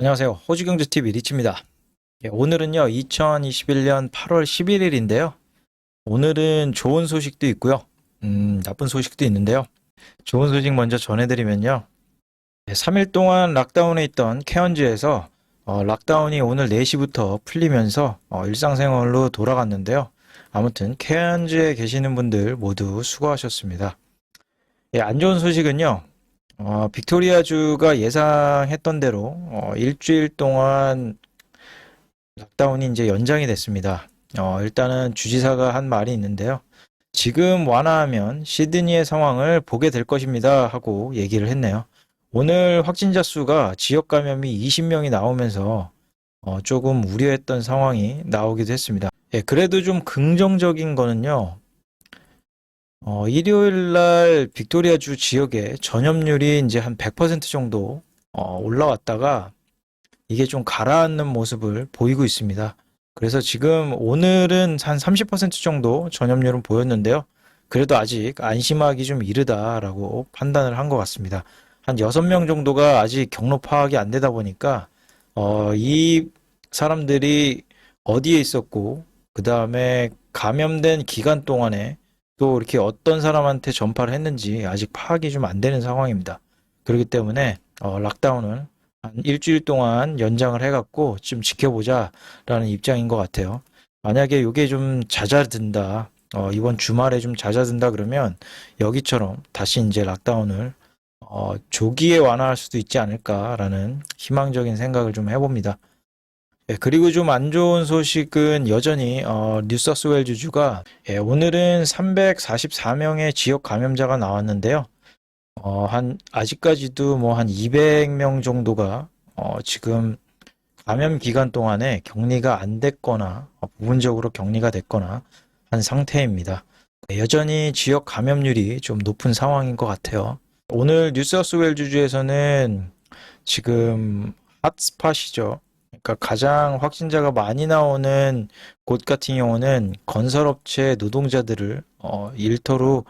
안녕하세요. 호주경제TV 리치입니다. 오늘은요, 2021년 8월 11일인데요. 오늘은 좋은 소식도 있고요. 나쁜 소식도 있는데요. 좋은 소식 먼저 전해드리면요. 3일 동안 락다운에 있던 케언즈에서 락다운이 오늘 4시부터 풀리면서 일상생활로 돌아갔는데요. 아무튼 케언즈에 계시는 분들 모두 수고하셨습니다. 안 좋은 소식은요. 빅토리아주가 예상했던 대로 일주일 동안 락다운이 이제 연장이 됐습니다. 일단은 주지사가 한 말이 있는데요. 지금 완화하면 시드니의 상황을 보게 될 것입니다 하고 얘기를 했네요. 오늘 확진자 수가 지역 감염이 20명이 나오면서 조금 우려했던 상황이 나오기도 했습니다. 예, 그래도 좀 긍정적인 거는요. 일요일 날 빅토리아주 지역에 전염률이 이제 한 100% 정도 올라왔다가 이게 좀 가라앉는 모습을 보이고 있습니다. 그래서 지금 오늘은 한 30% 정도 전염률은 보였는데요. 그래도 아직 안심하기 좀 이르다라고 판단을 한 것 같습니다. 한 6명 정도가 아직 경로 파악이 안 되다 보니까 이 사람들이 어디에 있었고 그 다음에 감염된 기간 동안에 또 이렇게 어떤 사람한테 전파를 했는지 아직 파악이 좀 안 되는 상황입니다. 그렇기 때문에 락다운을 한 일주일 동안 연장을 해갖고 좀 지켜보자라는 입장인 것 같아요. 만약에 이게 좀 잦아든다, 이번 주말에 좀 잦아든다 그러면 여기처럼 다시 이제 락다운을 조기에 완화할 수도 있지 않을까라는 희망적인 생각을 좀 해봅니다. 예, 그리고 좀 안 좋은 소식은 여전히 뉴사우스웨일즈주가 오늘은 344명의 지역 감염자가 나왔는데요. 아직까지도 뭐 한 200명 정도가 지금 감염 기간 동안에 격리가 안 됐거나 부분적으로 격리가 됐거나 한 상태입니다. 여전히 지역 감염률이 좀 높은 상황인 것 같아요. 오늘 뉴사우스웨일즈주에서는 지금 핫스팟이죠. 그러니까 가장 확진자가 많이 나오는 곳 같은 경우는 건설업체 노동자들을 일터로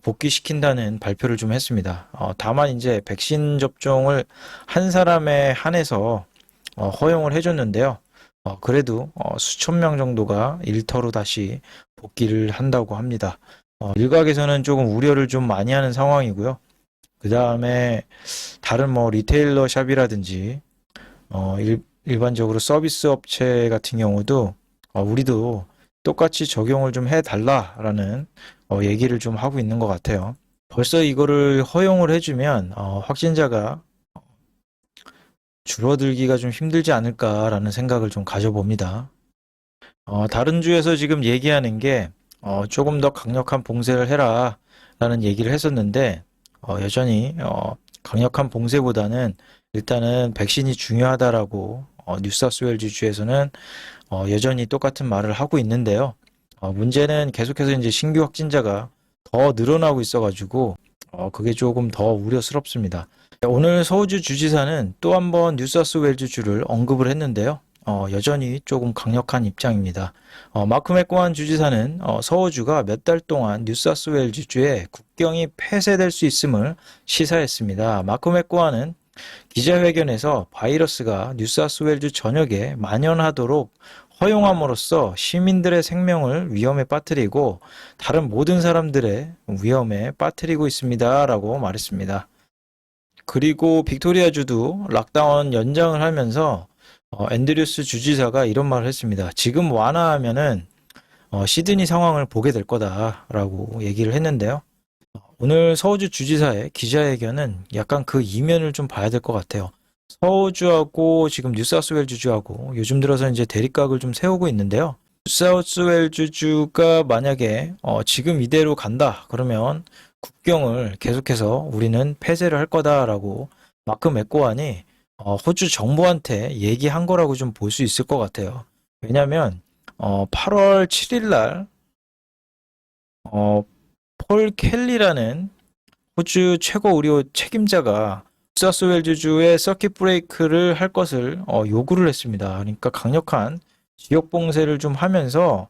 복귀시킨다는 발표를 좀 했습니다. 다만 이제 백신 접종을 한 사람에 한해서 허용을 해줬는데요. 그래도 수천 명 정도가 일터로 다시 복귀를 한다고 합니다. 일각에서는 조금 우려를 좀 많이 하는 상황이고요. 그 다음에 다른 뭐 리테일러 샵이라든지 일반적으로 서비스 업체 같은 경우도 우리도 똑같이 적용을 좀 해달라라는 얘기를 좀 하고 있는 것 같아요. 벌써 이거를 허용을 해주면 확진자가 줄어들기가 좀 힘들지 않을까라는 생각을 좀 가져봅니다. 다른 주에서 지금 얘기하는 게 조금 더 강력한 봉쇄를 해라 라는 얘기를 했었는데 여전히 강력한 봉쇄보다는 일단은 백신이 중요하다라고 뉴사우스웨일즈 주에서는 여전히 똑같은 말을 하고 있는데요. 문제는 계속해서 이제 신규 확진자가 더 늘어나고 있어가지고 그게 조금 더 우려스럽습니다. 오늘 서울주 주지사는 또 한 번 뉴사우스웨일즈 주를 언급을 했는데요. 여전히 조금 강력한 입장입니다. 마크 맥고한 주지사는 서울주가 몇 달 동안 뉴사우스웨일즈 주에 국경이 폐쇄될 수 있음을 시사했습니다. 마크 맥고한은 기자회견에서 바이러스가 뉴사우스웨일즈 전역에 만연하도록 허용함으로써 시민들의 생명을 위험에 빠뜨리고 다른 모든 사람들의 위험에 빠뜨리고 있습니다라고 말했습니다. 그리고 빅토리아주도 락다운 연장을 하면서 앤드류스 주지사가 이런 말을 했습니다. 지금 완화하면은 시드니 상황을 보게 될 거다라고 얘기를 했는데요. 오늘 서울주 주지사의 기자회견은 약간 그 이면을 좀 봐야 될 것 같아요. 서울주하고 지금 뉴사우스웨일즈주하고 요즘 들어서 이제 대립각을 좀 세우고 있는데요. 뉴사우스웨일즈주가 만약에 지금 이대로 간다 그러면 국경을 계속해서 우리는 폐쇄를 할 거다라고 마크 맥고한이 호주 정부한테 얘기한 거라고 좀 볼 수 있을 것 같아요. 왜냐하면 8월 7일 날 폴 켈리라는 호주 최고 의료 책임자가 뉴사우스웨일즈주의 서킷 브레이크를 할 것을 요구를 했습니다. 그러니까 강력한 지역 봉쇄를 좀 하면서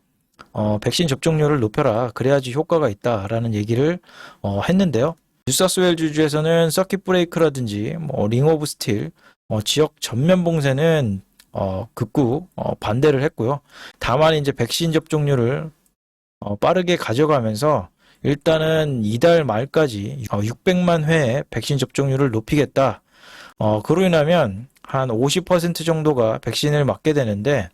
백신 접종률을 높여라. 그래야지 효과가 있다라는 얘기를 했는데요. 뉴사우스웨일즈주에서는 서킷 브레이크라든지 링 오브 스틸 지역 전면 봉쇄는 극구 반대를 했고요. 다만 이제 백신 접종률을 빠르게 가져가면서 일단은 이달 말까지 600만 회의 백신 접종률을 높이겠다. 그로 인하면 한 50% 정도가 백신을 맞게 되는데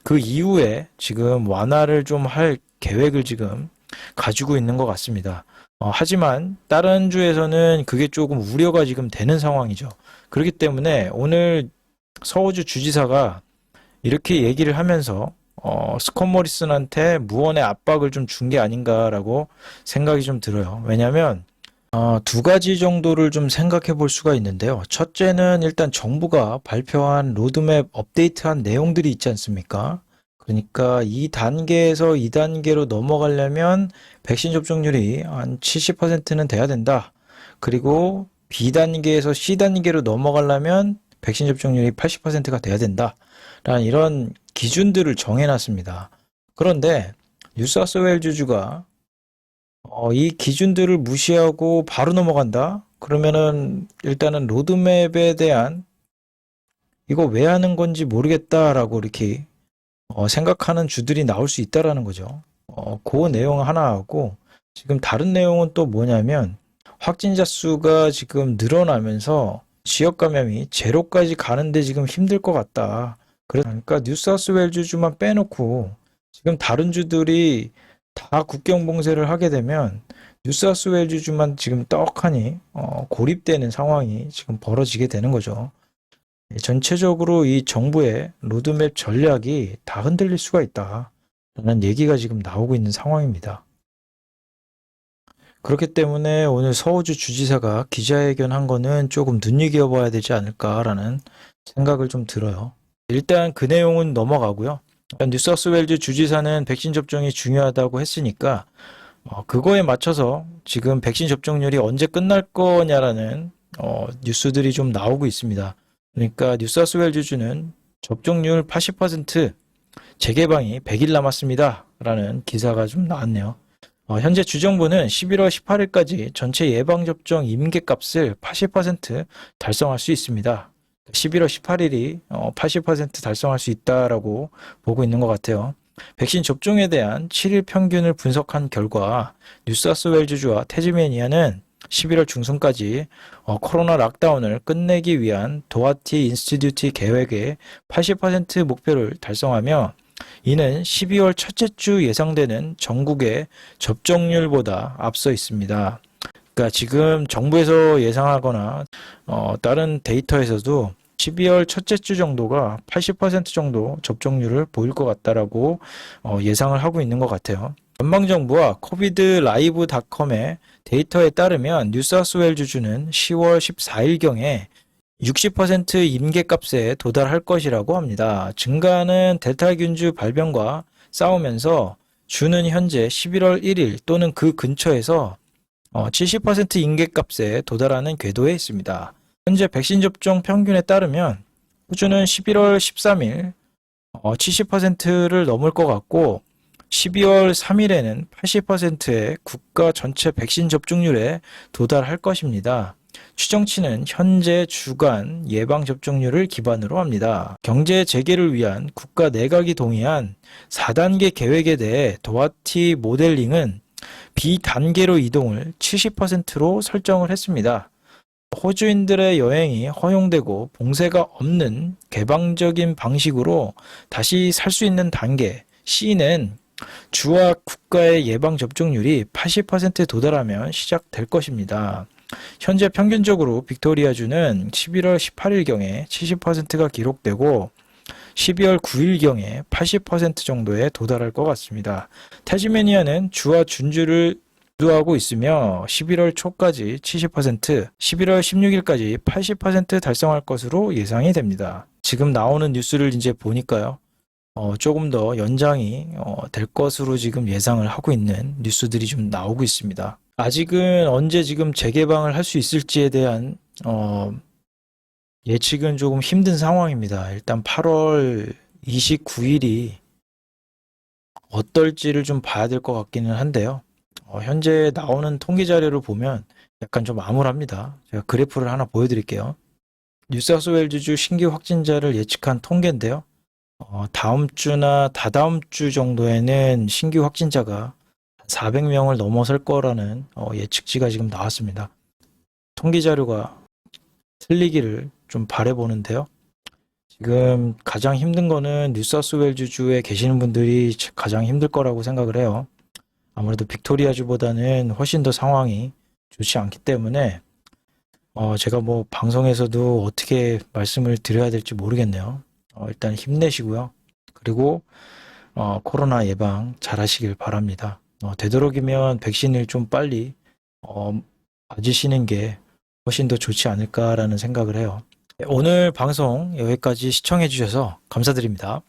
그 이후에 지금 완화를 좀 할 계획을 지금 가지고 있는 것 같습니다. 하지만 다른 주에서는 그게 조금 우려가 지금 되는 상황이죠. 그렇기 때문에 오늘 서호주 주지사가 이렇게 얘기를 하면서 스콧 모리슨한테 무언의 압박을 좀 준 게 아닌가라고 생각이 좀 들어요. 왜냐하면 두 가지 정도를 좀 생각해 볼 수가 있는데요. 첫째는 일단 정부가 발표한 로드맵 업데이트한 내용들이 있지 않습니까? 그러니까 이 단계에서 이 단계로 넘어가려면 백신 접종률이 한 70%는 돼야 된다. 그리고 B단계에서 C단계로 넘어가려면 백신 접종률이 80%가 돼야 된다. 라는 이런 기준들을 정해놨습니다. 그런데 뉴사우스웨일즈주가 이 기준들을 무시하고 바로 넘어간다? 그러면은 일단은 로드맵에 대한 이거 왜 하는 건지 모르겠다라고 이렇게 생각하는 주들이 나올 수 있다라는 거죠. 그 내용 하나하고 지금 다른 내용은 또 뭐냐면 확진자 수가 지금 늘어나면서 지역 감염이 제로까지 가는데 지금 힘들 것 같다. 그러니까 뉴사우스웨일즈주만 빼놓고 지금 다른 주들이 다 국경 봉쇄를 하게 되면 뉴사우스웨일즈주만 지금 떡하니 고립되는 상황이 지금 벌어지게 되는 거죠. 전체적으로 이 정부의 로드맵 전략이 다 흔들릴 수가 있다라는 얘기가 지금 나오고 있는 상황입니다. 그렇기 때문에 오늘 서호주 주지사가 기자회견한 거는 조금 눈여겨봐야 되지 않을까라는 생각을 좀 들어요. 일단 그 내용은 넘어가고요. 뉴사우스웨일즈 주지사는 백신 접종이 중요하다고 했으니까 그거에 맞춰서 지금 백신 접종률이 언제 끝날 거냐라는 뉴스들이 좀 나오고 있습니다. 그러니까 뉴사우스웨일즈주는 접종률 80%, 재개방이 100일 남았습니다. 라는 기사가 좀 나왔네요. 현재 주정부는 11월 18일까지 전체 예방접종 임계값을 80% 달성할 수 있습니다. 11월 18일이 80% 달성할 수 있다라고 보고 있는 것 같아요. 백신 접종에 대한 7일 평균을 분석한 결과 뉴사우스웨일즈주와 태즈메니아는 11월 중순까지 코로나 락다운을 끝내기 위한 도하티 인스티튜트 계획의 80% 목표를 달성하며 이는 12월 첫째 주 예상되는 전국의 접종률보다 앞서 있습니다. 그러니까 지금 정부에서 예상하거나 다른 데이터에서도 12월 첫째 주 정도가 80% 정도 접종률을 보일 것 같다라고 예상을 하고 있는 것 같아요. 연방정부와 covidlive.com의 데이터에 따르면 뉴사우스웨일즈주는 10월 14일경에 60% 임계값에 도달할 것이라고 합니다. 증가하는 델타균주 발병과 싸우면서 주는 현재 11월 1일 또는 그 근처에서 70% 임계값에 도달하는 궤도에 있습니다. 현재 백신 접종 평균에 따르면 호주는 11월 13일 70%를 넘을 것 같고 12월 3일에는 80%의 국가 전체 백신 접종률에 도달할 것입니다. 추정치는 현재 주간 예방접종률을 기반으로 합니다. 경제 재개를 위한 국가 내각이 동의한 4단계 계획에 대해 도하티 모델링은 B단계로 이동을 70%로 설정을 했습니다. 호주인들의 여행이 허용되고 봉쇄가 없는 개방적인 방식으로 다시 살 수 있는 단계 C는 주와 국가의 예방접종률이 80%에 도달하면 시작될 것입니다. 현재 평균적으로 빅토리아주는 11월 18일경에 70%가 기록되고 12월 9일경에 80% 정도에 도달할 것 같습니다. 태즈메니아는 주와 준주를 주도하고 있으며 11월 초까지 70%, 11월 16일까지 80% 달성할 것으로 예상이 됩니다. 지금 나오는 뉴스를 이제 보니까요. 조금 더 연장이 될 것으로 지금 예상을 하고 있는 뉴스들이 좀 나오고 있습니다. 아직은 언제 지금 재개방을 할 수 있을지에 대한 예측은 조금 힘든 상황입니다. 일단 8월 29일이 어떨지를 좀 봐야 될 것 같기는 한데요. 현재 나오는 통계 자료를 보면 약간 좀 암울합니다. 제가 그래프를 하나 보여드릴게요. 뉴사우스웨일즈주 신규 확진자를 예측한 통계인데요. 다음 주나 다다음 주 정도에는 신규 확진자가 400명을 넘어설 거라는 예측치가 지금 나왔습니다. 통계 자료가 틀리기를 좀 바라보는데요. 지금 가장 힘든 거는 뉴사우스웨일즈주에 계시는 분들이 가장 힘들 거라고 생각을 해요. 아무래도 빅토리아주보다는 훨씬 더 상황이 좋지 않기 때문에 제가 뭐 방송에서도 어떻게 말씀을 드려야 될지 모르겠네요. 일단 힘내시고요. 그리고 코로나 예방 잘 하시길 바랍니다. 되도록이면 백신을 좀 빨리 맞으시는 게 훨씬 더 좋지 않을까라는 생각을 해요. 오늘 방송 여기까지 시청해 주셔서 감사드립니다.